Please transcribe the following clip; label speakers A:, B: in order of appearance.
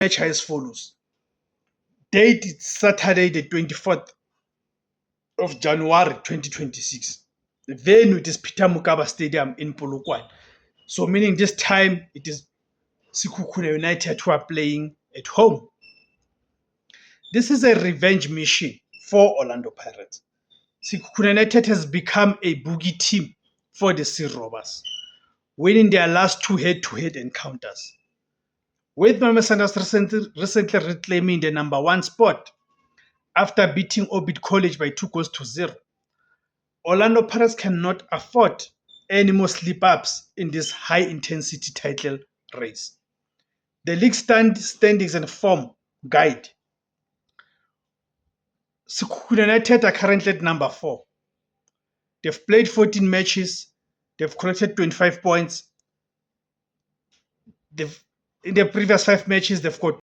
A: match as follows. Date is Saturday, the 24th of January 2026. The venue it is Peter Mokaba Stadium in Polokwane. So meaning this time it is Sekhukhune United who are playing at home. This is a revenge mission for Orlando Pirates. Sekhukhune United has become a boogie team for the Sea Robbers, winning their last two head-to-head encounters. With Mama Sanders recently reclaiming the number one spot after beating Orbit College by 2-0, Orlando Pirates cannot afford any more slip-ups in this high-intensity title race. The league standings and form guide. Sekhukhune United are currently at number 4. They've played 14 matches. They've collected 25 points. In the previous 5 matches, they've got